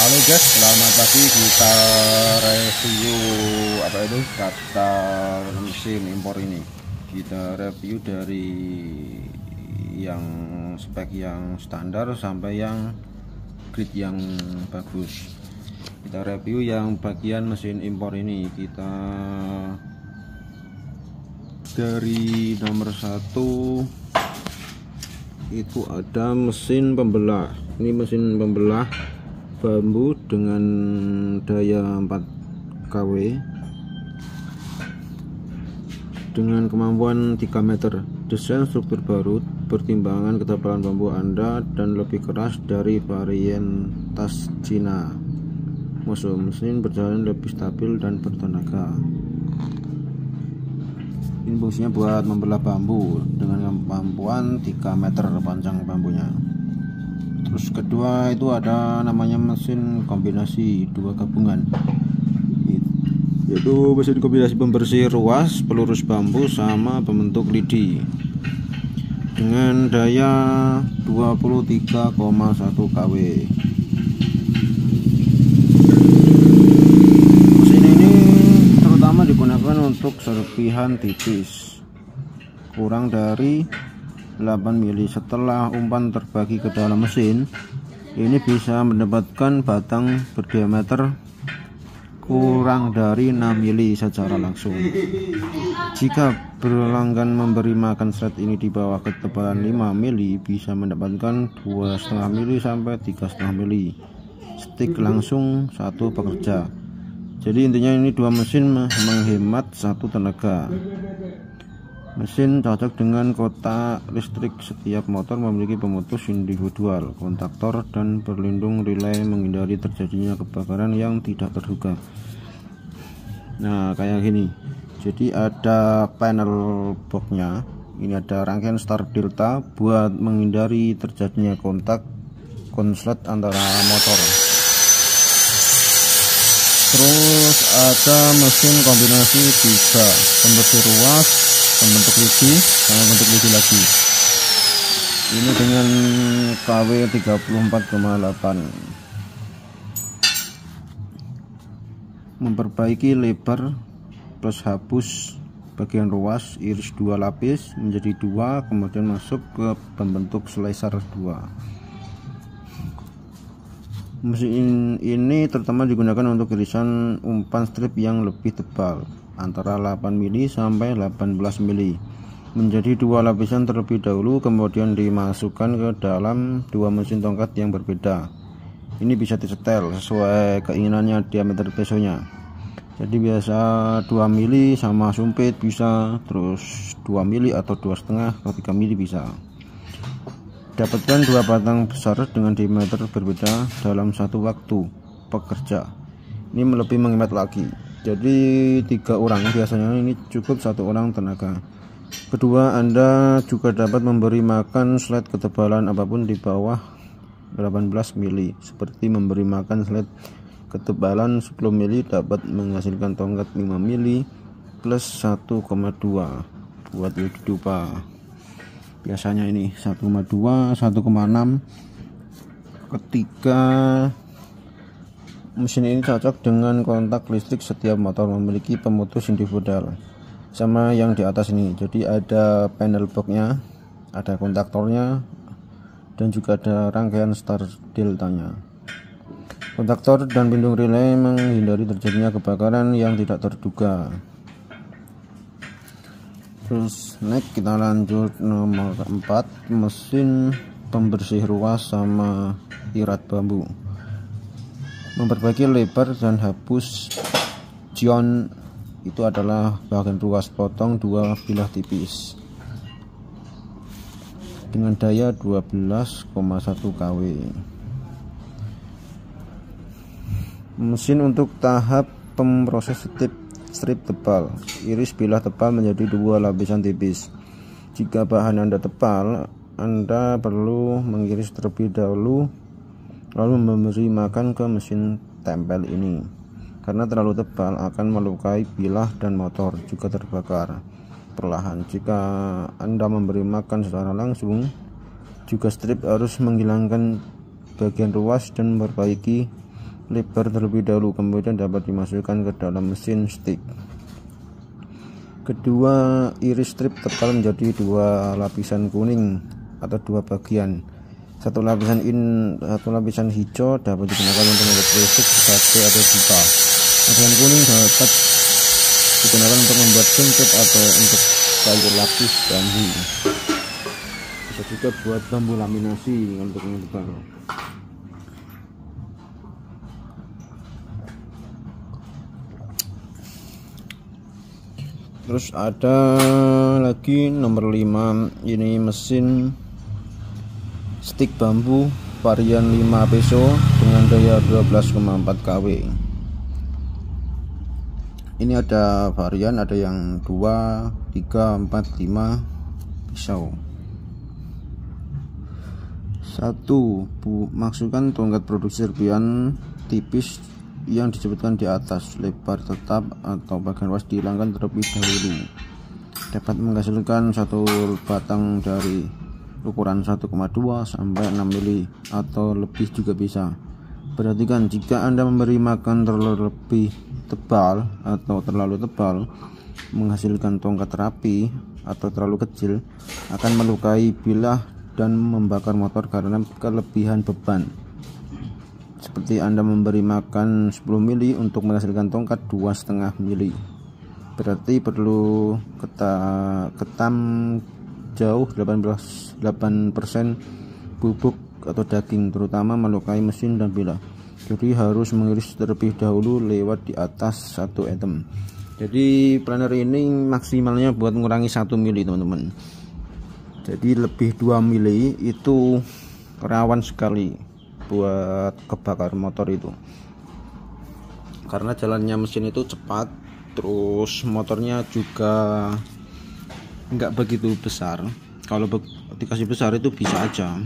Halo guys, selamat pagi. Kita review kata mesin impor ini. Kita review dari yang spek yang standar sampai yang grade yang bagus. Kita review yang bagian mesin impor ini. Kita dari nomor 1 itu ada mesin pembelah. Ini mesin pembelah bambu dengan daya 4 kW dengan kemampuan 3 meter. Desain struktur baru, pertimbangan ketebalan bambu Anda dan lebih keras dari varietas Cina. Mesin berjalan lebih stabil dan bertenaga. Ini fungsinya buat membelah bambu dengan kemampuan 3 meter panjang bambunya. Terus kedua itu ada namanya mesin kombinasi 2 gabungan, yaitu mesin kombinasi pembersih ruas, pelurus bambu sama pembentuk lidi dengan daya 23,1 kW. Mesin ini terutama digunakan untuk serpihan tipis kurang dari 8 mili. Setelah umpan terbagi ke dalam mesin, ini bisa mendapatkan batang berdiameter kurang dari 6 mili secara langsung. Jika pelanggan memberi makan serat ini di bawah ketebalan 5 mili, bisa mendapatkan 2,5 mili sampai 3,5 mili stik langsung satu pekerja. Jadi intinya ini dua mesin menghemat satu tenaga. Mesin cocok dengan kotak listrik. Setiap motor memiliki pemutus individual, kontaktor, dan pelindung relay menghindari terjadinya kebakaran yang tidak terduga. Nah, kayak gini. Jadi ada panel boxnya. Ini ada rangkaian start delta buat menghindari terjadinya kontak konslet antara motor. Terus ada mesin kombinasi 3, pembersih ruas, pembentuk lidi sama bentuk lidi lagi. Ini dengan KW 34,8. Memperbaiki lebar plus hapus bagian ruas, iris 2 lapis menjadi 2, kemudian masuk ke pembentuk slicer 2. Mesin ini terutama digunakan untuk irisan umpan strip yang lebih tebal, antara 8 mili sampai 18 mili, menjadi 2 lapisan terlebih dahulu, kemudian dimasukkan ke dalam 2 mesin tongkat yang berbeda. Ini bisa disetel sesuai keinginannya diameter pesonya. Jadi biasa 2 mili sama sumpit bisa, terus 2 mili atau 2,5 atau 3 mili bisa. Dapatkan 2 batang besar dengan diameter berbeda dalam satu waktu pekerja. Ini lebih menghemat lagi. Jadi 3 orang biasanya, ini cukup 1 orang tenaga. Kedua, Anda juga dapat memberi makan slide ketebalan apapun di bawah 18 mili. Seperti memberi makan slide ketebalan 10 mili dapat menghasilkan tongkat 5 mili plus 1,2 buat lidi dupa. Biasanya ini 1,2 1,6. Ketiga, mesin ini cocok dengan kontak listrik. Setiap motor memiliki pemutus individual sama yang di atas ini. Jadi ada panel boxnya, ada kontaktornya, dan juga ada rangkaian start deltanya. Kontaktor dan pelindung relay menghindari terjadinya kebakaran yang tidak terduga. Terus next kita lanjut nomor 4, mesin pembersih ruas sama irat bambu. Memperbaiki lebar dan hapus jion, itu adalah bagian ruas potong 2 bilah tipis dengan daya 12,1 kW. Mesin untuk tahap pemproses strip tebal, iris bilah tebal menjadi 2 lapisan tipis. Jika bahan Anda tebal, Anda perlu mengiris terlebih dahulu lalu memberi makan ke mesin tempel ini. Karena terlalu tebal akan melukai bilah dan motor juga terbakar perlahan. Jika Anda memberi makan secara langsung, juga strip harus menghilangkan bagian ruas dan memperbaiki lebar terlebih dahulu, kemudian dapat dimasukkan ke dalam mesin stick. Kedua, iris strip tebal menjadi dua lapisan kuning atau dua bagian. Satu lapisan hijau dapat digunakan untuk membuat basic sebagai atau pipa. Lapisan kuning dapat digunakan untuk membuat jemput atau untuk kayu lapis bambu. Bisa juga buat bambu laminasi untuk yang tebal. Terus ada lagi nomor 5, ini mesin stick bambu varian 5 peso dengan daya 12,4 kW. Ini ada varian, ada yang 2, 3, 4, 5 pisau. 1. Masukkan tongkat produksi serpian tipis yang disebutkan di atas, lebar tetap atau bagian luas dihilangkan terlebih dahulu. Dapat menghasilkan satu batang dari ukuran 1,2 sampai 6 mili atau lebih juga bisa. Perhatikan, jika Anda memberi makan terlebih tebal atau terlalu tebal, menghasilkan tongkat rapi atau terlalu kecil, akan melukai bilah dan membakar motor karena kelebihan beban. Seperti Anda memberi makan 10 mili untuk menghasilkan tongkat 2,5 mili. Berarti perlu ketam jauh 8% bubuk atau daging, terutama melukai mesin dan bilah. Jadi harus mengiris terlebih dahulu lewat di atas 1 item. Jadi planer ini maksimalnya buat mengurangi 1 mili teman-teman. Jadi lebih 2 mili itu rawan sekali buat kebakar motor itu, karena jalannya mesin itu cepat, terus motornya juga nggak begitu besar. Kalau dikasih besar itu bisa aja,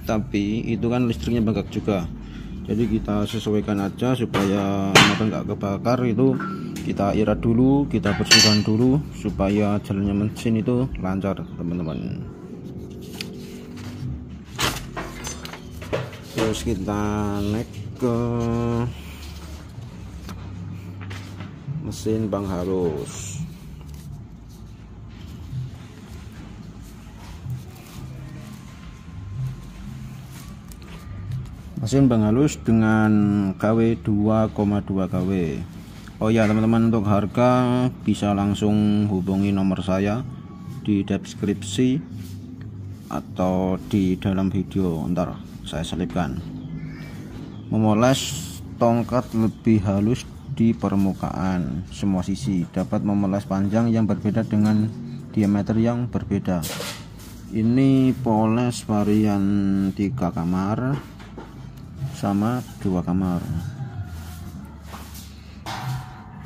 tapi itu kan listriknya bengkak juga. Jadi kita sesuaikan aja supaya motor nggak kebakar. Itu kita irat dulu, kita bersihkan dulu supaya jalannya mesin itu lancar teman-teman. Terus kita naik ke mesin bang halus. Mesin bang halus dengan KW 2,2 kW. Oh ya teman-teman, untuk harga bisa langsung hubungi nomor saya di deskripsi atau di dalam video, ntar saya selipkan. Memoles tongkat lebih halus di permukaan semua sisi, dapat memoles panjang yang berbeda dengan diameter yang berbeda. Ini poles varian 3 kamar sama 2 kamar.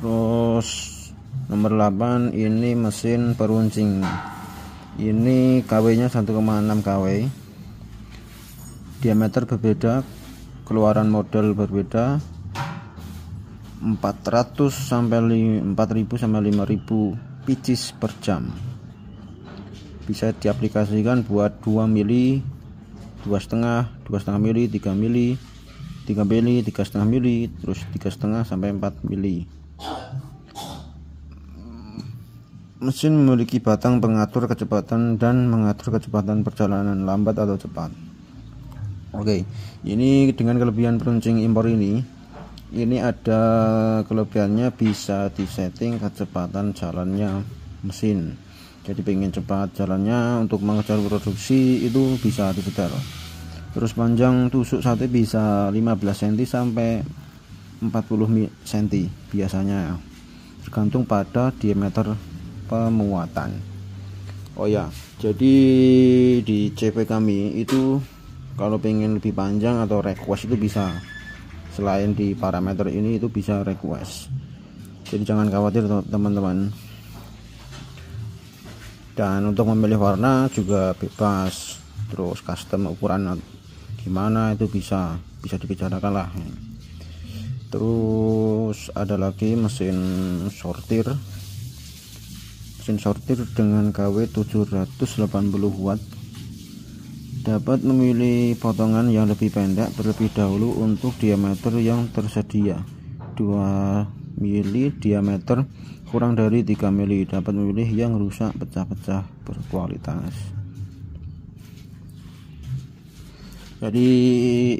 Terus nomor 8, ini mesin peruncing. Ini KW nya 1,6 kW, diameter berbeda, keluaran modal berbeda, 400 sampai 4000 sampai 5000 pieces per jam. Bisa diaplikasikan buat 2 mili, 2,5 mili, 3 mili, 3 mili, 3,5 mili, terus 3,5 sampai 4 mili. Mesin memiliki batang pengatur kecepatan dan mengatur kecepatan perjalanan lambat atau cepat. Oke, ini dengan kelebihan peruncing impor ini ada kelebihannya, bisa disetting kecepatan jalannya mesin. Jadi pengen cepat jalannya untuk mengejar produksi itu bisa disetel. Terus panjang tusuk sate bisa 15 cm sampai 40 cm biasanya, tergantung pada diameter pemuatan. Oh ya, jadi di CP kami itu kalau pengen lebih panjang atau request itu bisa, selain di parameter ini itu bisa request. Jadi jangan khawatir teman-teman. Dan untuk memilih warna juga bebas, terus custom ukuran gimana itu bisa dibicarakan lah. Terus ada lagi mesin sortir dengan KW 780 watt Dapat memilih potongan yang lebih pendek terlebih dahulu untuk diameter yang tersedia 2 mili, diameter kurang dari 3 mili. Dapat memilih yang rusak, pecah-pecah, berkualitas. Jadi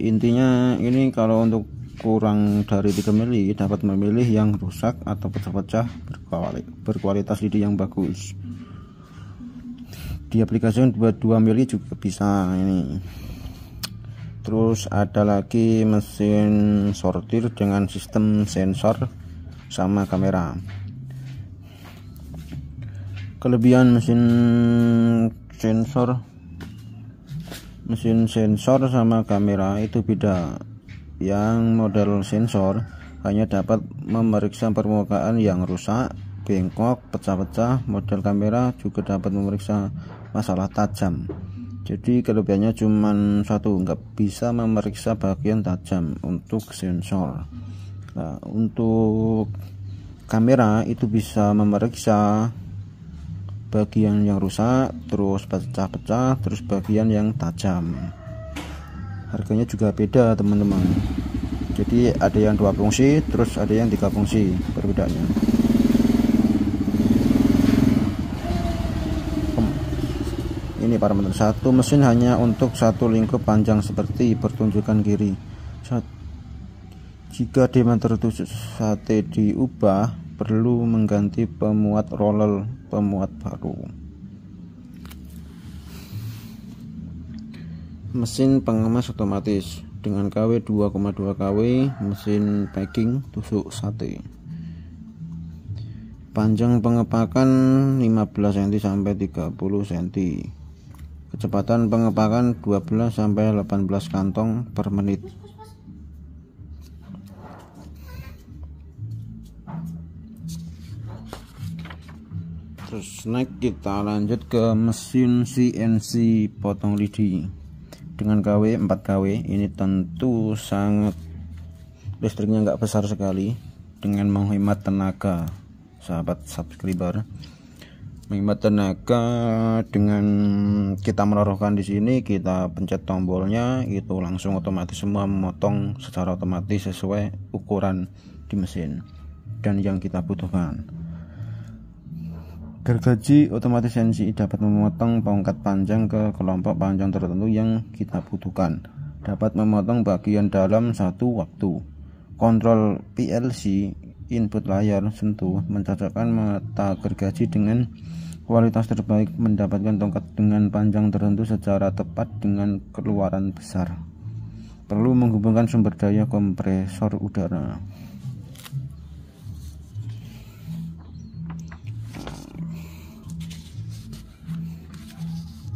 intinya ini kalau untuk kurang dari 3 mili dapat memilih yang rusak atau pecah-pecah, berkualitas lidi yang bagus. Di aplikasi buat 2 mili juga bisa ini. Terus ada lagi mesin sortir dengan sistem sensor sama kamera. Kelebihan mesin sensor sama kamera itu beda. Yang model sensor hanya dapat memeriksa permukaan yang rusak, bengkok, pecah-pecah. Model kamera juga dapat memeriksa masalah tajam. Jadi kelebihannya cuma satu, nggak bisa memeriksa bagian tajam untuk sensor. Nah, untuk kamera itu bisa memeriksa bagian yang rusak, terus pecah-pecah, terus bagian yang tajam. Harganya juga beda teman-teman. Jadi ada yang 2 fungsi, terus ada yang 3 fungsi, perbedaannya. Ini para teman, satu mesin hanya untuk satu lingkup panjang seperti pertunjukan kiri. Jika diameter tusuk sate diubah, perlu mengganti pemuat roller pemuat baru. Mesin pengemas otomatis dengan KW 2,2 kW, mesin packing tusuk sate. Panjang pengepakan 15 cm sampai 30 cm. Kecepatan pengepakan 12 sampai 18 kantong per menit. Terus next kita lanjut ke mesin CNC potong lidi dengan KW 4 kW. Ini tentu sangat listriknya nggak besar sekali, dengan menghemat tenaga sahabat subscriber. Menghemat tenaga dengan kita menaruhkan di sini, kita pencet tombolnya, itu langsung otomatis semua memotong secara otomatis sesuai ukuran di mesin dan yang kita butuhkan. Gergaji otomatis CNC dapat memotong tongkat panjang ke kelompok panjang tertentu yang kita butuhkan. Dapat memotong bagian dalam satu waktu. Kontrol PLC input layar sentuh mencocokkan mata gergaji dengan kualitas terbaik, mendapatkan tongkat dengan panjang tertentu secara tepat dengan keluaran besar. Perlu menghubungkan sumber daya kompresor udara.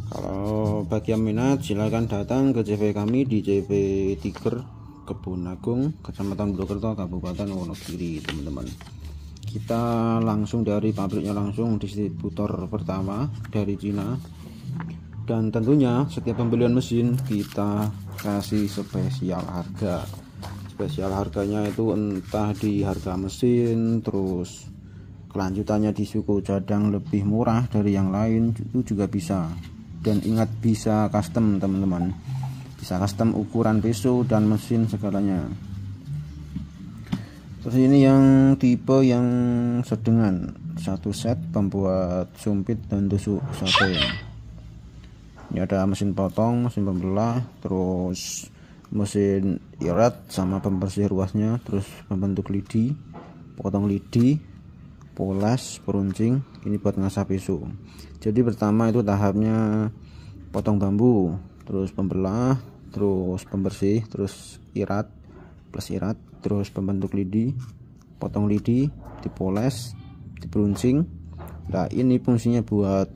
Kalau bagi yang minat silakan datang ke CV kami di CV Tiger Kebun Agung, Kecamatan Brokerto, Kabupaten Wonogiri teman-teman. Kita langsung dari pabriknya, langsung distributor pertama dari Cina, dan tentunya setiap pembelian mesin kita kasih spesial harga. Spesial harganya itu entah di harga mesin, terus kelanjutannya di suku cadang lebih murah dari yang lain, itu juga bisa. Dan ingat, bisa custom teman-teman, bisa custom ukuran pisau dan mesin segalanya. Terus ini yang tipe yang sedengan, satu set pembuat sumpit dan tusuk sate. Ini ada mesin potong, mesin pembelah, terus mesin irat sama pembersih ruasnya, terus pembentuk lidi, potong lidi, poles, peruncing. Ini buat ngasah pisau. Jadi pertama itu tahapnya potong bambu, terus pembelah, terus pembersih, terus irat plus irat, terus pembentuk lidi, potong lidi, dipoles, diperuncing. Nah ini fungsinya buat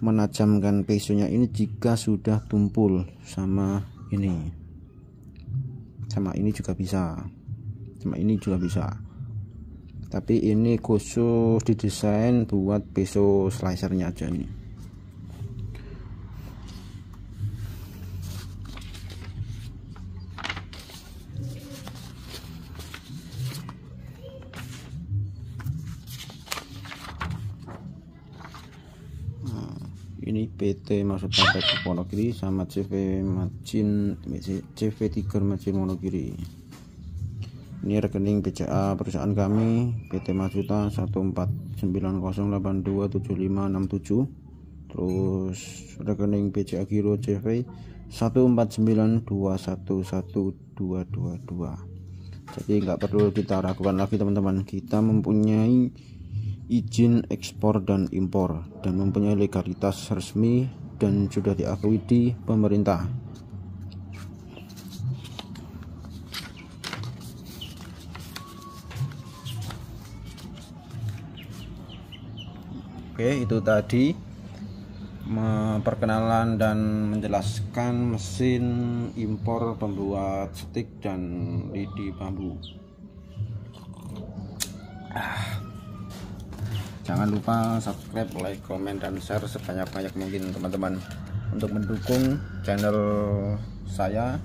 menajamkan pisaunya ini jika sudah tumpul sama ini juga bisa, sama ini juga bisa, tapi ini khusus didesain buat pisau slicernya aja ini. ini PT Masutta Teknik Wonogiri sama CV Tiger Margin Wonogiri. Ini rekening BCA perusahaan kami PT Masutta 149082757, terus rekening BCA Giro CV 149211222. Jadi nggak perlu kita ragukan lagi teman-teman, kita mempunyai izin ekspor dan impor dan mempunyai legalitas resmi dan sudah diakui di pemerintah. Oke, itu tadi perkenalan dan menjelaskan mesin impor pembuat stik dan lidi bambu. Jangan lupa subscribe, like, komen, dan share sebanyak-banyak mungkin teman-teman untuk mendukung channel saya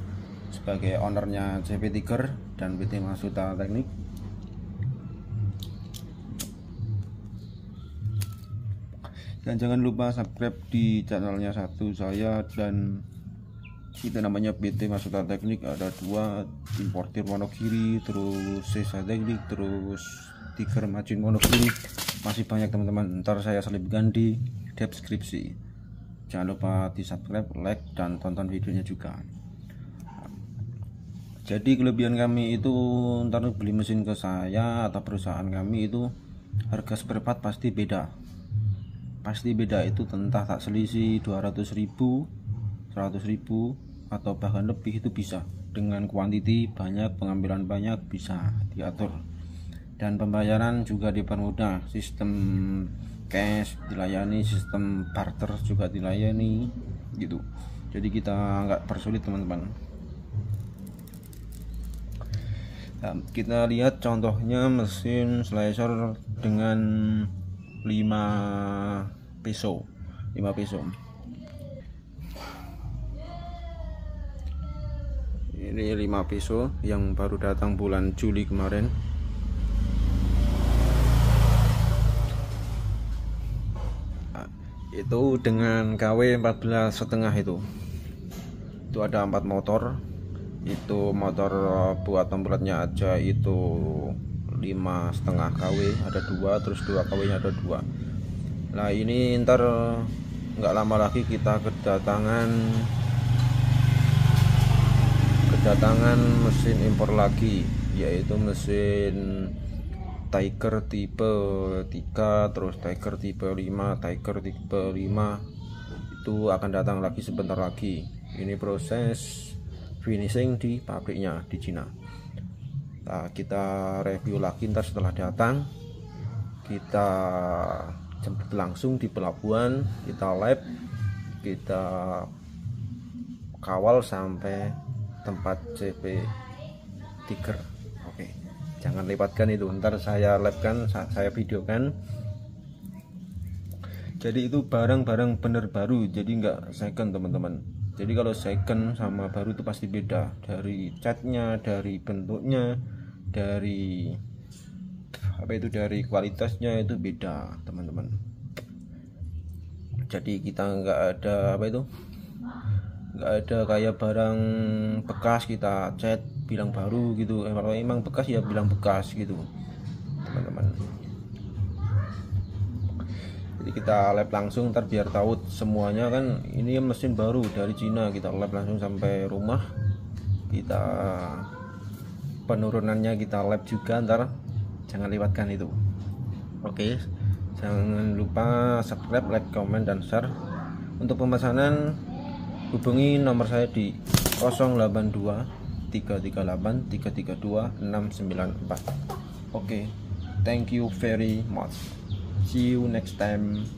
sebagai ownernya CV Tiger dan PT Masutta Teknik. Dan jangan lupa subscribe di channelnya satu saya, dan itu namanya PT Masutta Teknik, ada 2, importir Wonogiri, terus Sesa Teknik, terus Tiger Margin Wonogiri. Masih banyak teman-teman, ntar saya selipkan di deskripsi. Jangan lupa di subscribe, like, dan tonton videonya juga. Jadi kelebihan kami itu, ntar beli mesin ke saya atau perusahaan kami itu harga spare part pasti beda itu, entah tak selisih 200.000, 100.000 atau bahkan lebih, itu bisa dengan kuantiti banyak, pengambilan banyak, bisa diatur. Dan pembayaran juga dipermudah, sistem cash dilayani, sistem barter juga dilayani gitu. Jadi kita nggak persulit teman-teman. Nah, kita lihat contohnya mesin slicer dengan 5 peso. Ini 5 peso yang baru datang bulan Juli kemarin. Itu dengan KW 14,5 itu ada 4 motor. Itu motor buat pemberatnya aja itu 5,5 KW ada 2, terus 2 KW nya ada 2. Nah ini ntar nggak lama lagi kita kedatangan mesin impor lagi, yaitu mesin Tiger tipe 3, terus Tiger tipe 5, Tiger tipe 5 itu akan datang lagi sebentar lagi. Ini proses finishing di pabriknya di Cina. Nah, kita review lagi ntar setelah datang, kita jemput langsung di pelabuhan, kita lab, kita kawal sampai tempat CV Tiger. Oke, jangan lewatkan itu, ntar saya labkan, saya videokan. Jadi itu barang-barang bener baru, jadi nggak second teman-teman. Jadi kalau second sama baru itu pasti beda, dari catnya, dari bentuknya, dari dari kualitasnya itu beda teman-teman. Jadi kita nggak ada nggak ada kayak barang bekas kita cat bilang baru gitu. Kalau emang bekas ya bilang bekas gitu teman-teman. Jadi kita lab langsung, ntar biar tahu semuanya kan. Ini mesin baru dari Cina, kita lab langsung sampai rumah, kita penurunannya kita lab juga, ntar jangan lewatkan itu. Oke, jangan lupa subscribe, like, comment, dan share. Untuk pemesanan hubungi nomor saya di 082 338 332 694. Oke, thank you very much. See you next time.